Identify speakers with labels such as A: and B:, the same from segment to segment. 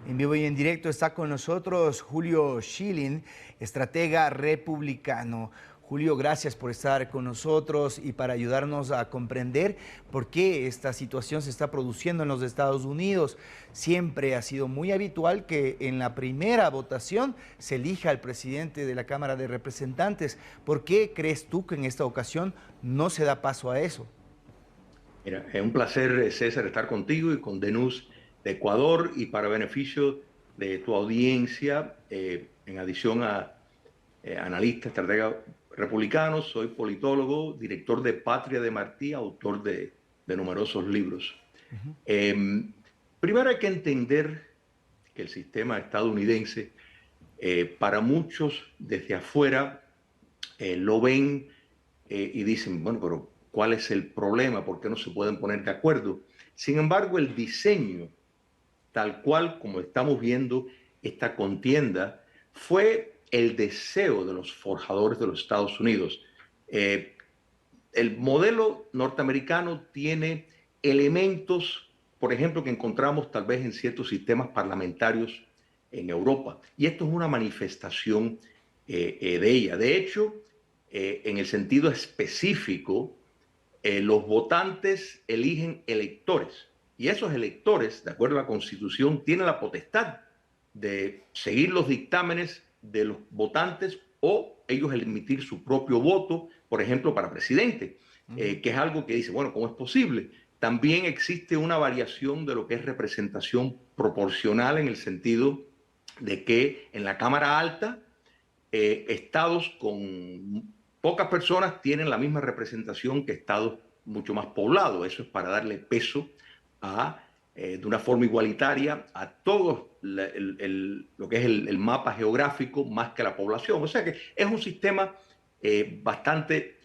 A: En vivo y en directo está con nosotros Julio Schilling, estratega republicano. Julio, gracias por estar con nosotros y para ayudarnos a comprender por qué esta situación se está produciendo en los Estados Unidos. Siempre ha sido muy habitual que en la primera votación se elija al presidente de la Cámara de Representantes. ¿Por qué crees tú que en esta ocasión no se da paso a eso?
B: Mira, es un placer, César, estar contigo y con Denús de Ecuador y para beneficio de tu audiencia, en adición a analista, estratega republicano, soy politólogo, director de Patria de Martí, autor de numerosos libros. Eh, Primero hay que entender que el sistema estadounidense, para muchos desde afuera, lo ven y dicen, bueno, pero ¿cuál es el problema? ¿Por qué no se pueden poner de acuerdo? Sin embargo, el diseño, tal cual como estamos viendo esta contienda, fue el deseo de los forjadores de los Estados Unidos. Eh, el modelo norteamericano tiene elementos, por ejemplo, que encontramos tal vez en ciertos sistemas parlamentarios en Europa. Y esto es una manifestación de ella. De hecho, en el sentido específico, los votantes eligen electores. Y esos electores, de acuerdo a la Constitución, tienen la potestad de seguir los dictámenes de los votantes o ellos emitir su propio voto, por ejemplo, para presidente, que es algo que dice, bueno, ¿cómo es posible? También existe una variación de lo que es representación proporcional en el sentido de que en la Cámara Alta, estados con pocas personas tienen la misma representación que estados mucho más poblados. Eso es para darle peso de una forma igualitaria a todo lo que es el mapa geográfico más que la población. O sea que es un sistema bastante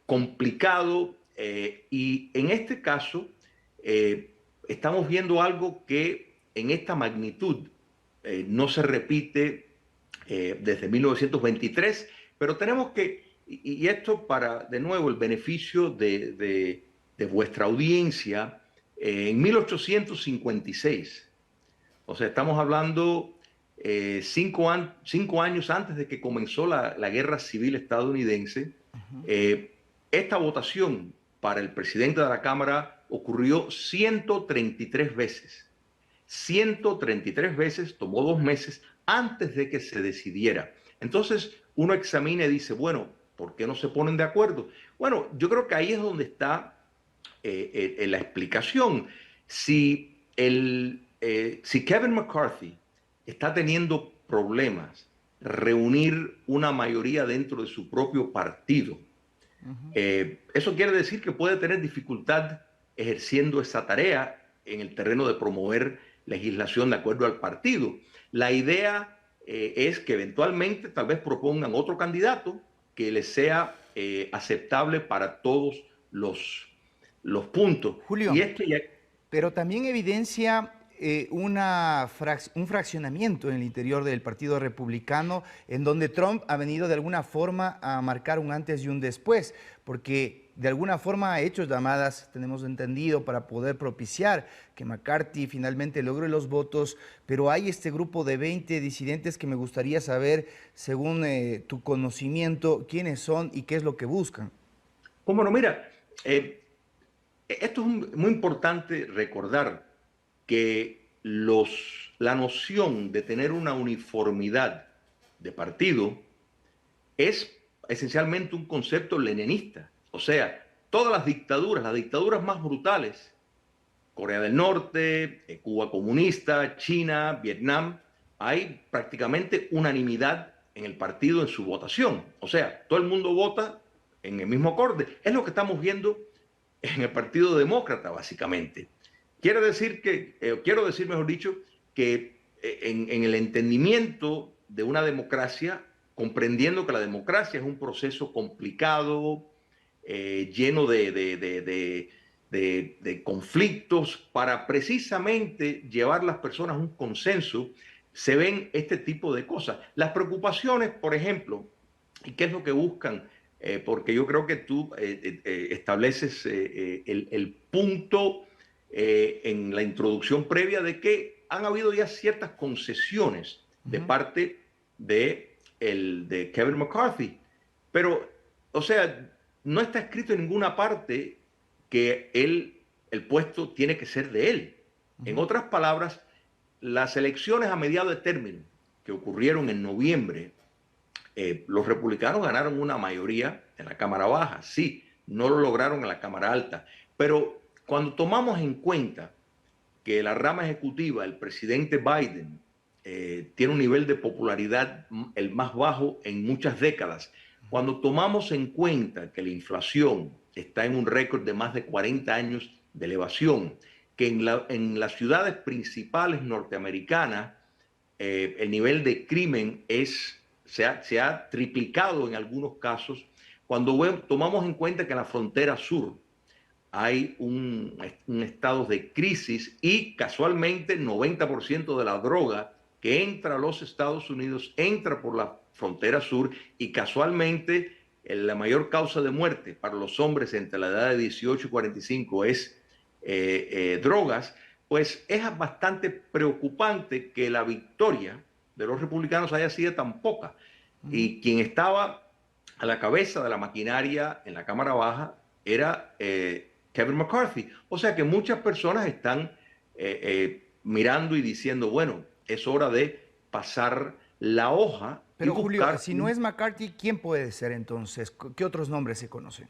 B: complicado y en este caso estamos viendo algo que en esta magnitud no se repite desde 1923, pero tenemos que, y esto para, de nuevo, el beneficio de vuestra audiencia, en 1856, o sea, estamos hablando 5 años antes de que comenzó la guerra civil estadounidense, esta votación para el presidente de la Cámara ocurrió 133 veces. 133 veces, tomó 2 meses antes de que se decidiera. Entonces uno examina y dice, bueno, ¿por qué no se ponen de acuerdo? Bueno, yo creo que ahí es donde está la explicación. Si Kevin McCarthy está teniendo problemas reunir una mayoría dentro de su propio partido, eso quiere decir que puede tener dificultad ejerciendo esa tarea en el terreno de promover legislación de acuerdo al partido. La idea es que eventualmente tal vez propongan otro candidato que les sea aceptable para todos los puntos. Y
A: Julio,
B: esto ya...
A: pero también evidencia un fraccionamiento en el interior del Partido Republicano, en donde Trump ha venido de alguna forma a marcar un antes y un después, porque de alguna forma ha hecho llamadas, tenemos entendido, para poder propiciar que McCarthy finalmente logre los votos, pero hay este grupo de 20 disidentes que me gustaría saber, según tu conocimiento, quiénes son y qué es lo que buscan.
B: ¿Cómo no? Mira, esto es muy importante recordar que la noción de tener una uniformidad de partido es esencialmente un concepto leninista. O sea, todas las dictaduras más brutales, Corea del Norte, Cuba comunista, China, Vietnam, hay prácticamente unanimidad en el partido en su votación. O sea, todo el mundo vota en el mismo acorde. Es lo que estamos viendo en el Partido Demócrata, básicamente. Quiero decir, mejor dicho, que en el entendimiento de una democracia, comprendiendo que la democracia es un proceso complicado, lleno de conflictos, para precisamente llevar las personas a un consenso, se ven este tipo de cosas. Las preocupaciones, por ejemplo, ¿y qué es lo que buscan? Porque yo creo que tú estableces el punto en la introducción previa de que han habido ya ciertas concesiones de parte de Kevin McCarthy. Pero, o sea, no está escrito en ninguna parte que el puesto tiene que ser de él. En otras palabras, las elecciones a mediados de término que ocurrieron en noviembre, los republicanos ganaron una mayoría en la Cámara Baja, sí, no lo lograron en la Cámara Alta, pero cuando tomamos en cuenta que la rama ejecutiva, el presidente Biden, tiene un nivel de popularidad el más bajo en muchas décadas, cuando tomamos en cuenta que la inflación está en un récord de más de 40 años de elevación, que en las ciudades principales norteamericanas el nivel de crimen se ha triplicado en algunos casos, cuando tomamos en cuenta que en la frontera sur hay un estado de crisis y casualmente 90% de la droga que entra a los Estados Unidos entra por la frontera sur y casualmente la mayor causa de muerte para los hombres entre la edad de 18 y 45 es drogas, pues es bastante preocupante que la victoria de los republicanos haya sido tan poca. Y quien estaba a la cabeza de la maquinaria en la Cámara Baja era Kevin McCarthy. O sea que muchas personas están mirando y diciendo, bueno, es hora de pasar la hoja.
A: Pero Julio, si no es McCarthy, ¿quién puede ser entonces? ¿Qué otros nombres se conocen?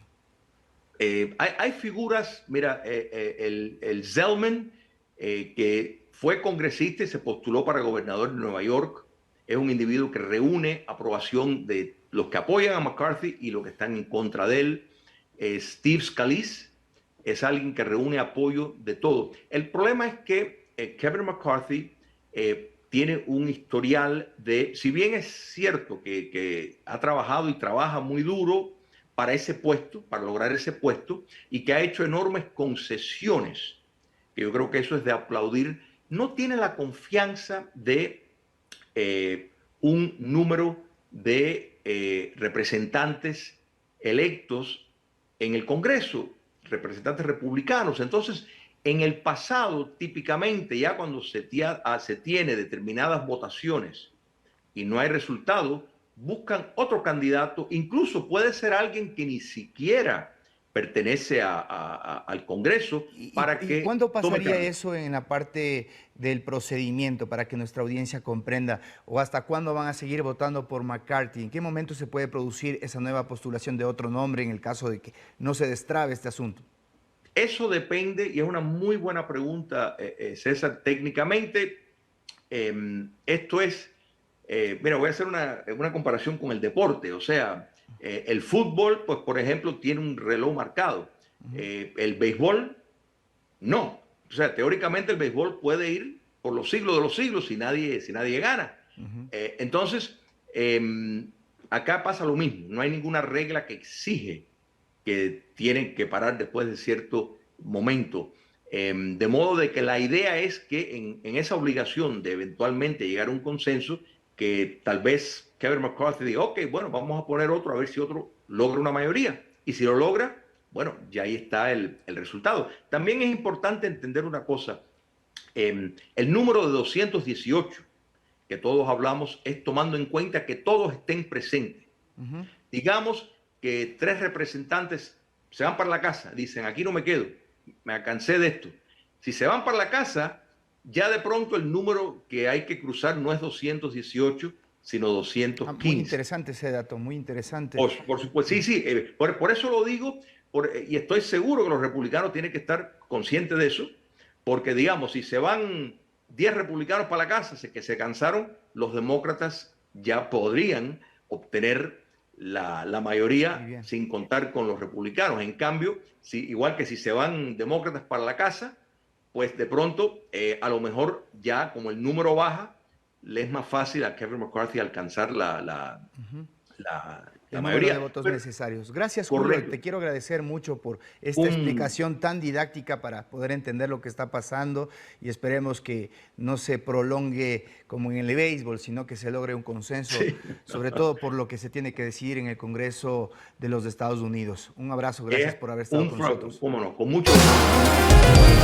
B: Hay figuras, mira, el Zellman, que fue congresista y se postuló para gobernador de Nueva York, es un individuo que reúne aprobación de los que apoyan a McCarthy y los que están en contra de él. Steve Scalise es alguien que reúne apoyo de todo. El problema es que Kevin McCarthy tiene un historial de, si bien es cierto que ha trabajado y trabaja muy duro para ese puesto, para lograr ese puesto, y que ha hecho enormes concesiones, que yo creo que eso es de aplaudir, no tiene la confianza de un número de representantes electos en el Congreso, representantes republicanos. Entonces, en el pasado, típicamente, ya cuando se tiene determinadas votaciones y no hay resultado, buscan otro candidato, incluso puede ser alguien que ni siquiera pertenece al Congreso para que...
A: ¿Y cuándo pasaría eso en la parte del procedimiento para que nuestra audiencia comprenda? ¿O hasta cuándo van a seguir votando por McCarthy? ¿En qué momento se puede producir esa nueva postulación de otro nombre en el caso de que no se destrabe este asunto?
B: Eso depende, y es una muy buena pregunta, César. Técnicamente, esto es... mira, voy a hacer una comparación con el deporte. O sea, el fútbol, pues por ejemplo, tiene un reloj marcado. El béisbol, no. O sea, teóricamente el béisbol puede ir por los siglos de los siglos si nadie gana. Entonces, acá pasa lo mismo. No hay ninguna regla que exige que tienen que parar después de cierto momento. De modo de que la idea es que en esa obligación de eventualmente llegar a un consenso, que tal vez Kevin McCarthy diga, ok, bueno, vamos a poner otro, a ver si otro logra una mayoría. Y si lo logra, bueno, ya ahí está el resultado. También es importante entender una cosa. El número de 218, que todos hablamos, es tomando en cuenta que todos estén presentes. Digamos que 3 representantes se van para la casa, dicen, aquí no me quedo, me cansé de esto. Si se van para la casa, ya de pronto el número que hay que cruzar no es 218, sino 215.
A: Muy interesante ese dato, muy interesante.
B: Por supuesto, sí, por eso lo digo, y estoy seguro que los republicanos tienen que estar conscientes de eso, porque digamos, si se van 10 republicanos para la casa, que se cansaron, los demócratas ya podrían obtener la mayoría sin contar con los republicanos. En cambio, igual que si se van demócratas para la casa, pues de pronto, a lo mejor ya como el número baja, le es más fácil a Kevin McCarthy alcanzar la mayoría
A: de votos necesarios. Gracias, Julio. Te quiero agradecer mucho por esta explicación tan didáctica para poder entender lo que está pasando y esperemos que no se prolongue como en el béisbol, sino que se logre un consenso, sobre todo por lo que se tiene que decidir en el Congreso de los Estados Unidos. Un abrazo, gracias por haber estado con nosotros.
B: Cómo no, con mucho gusto.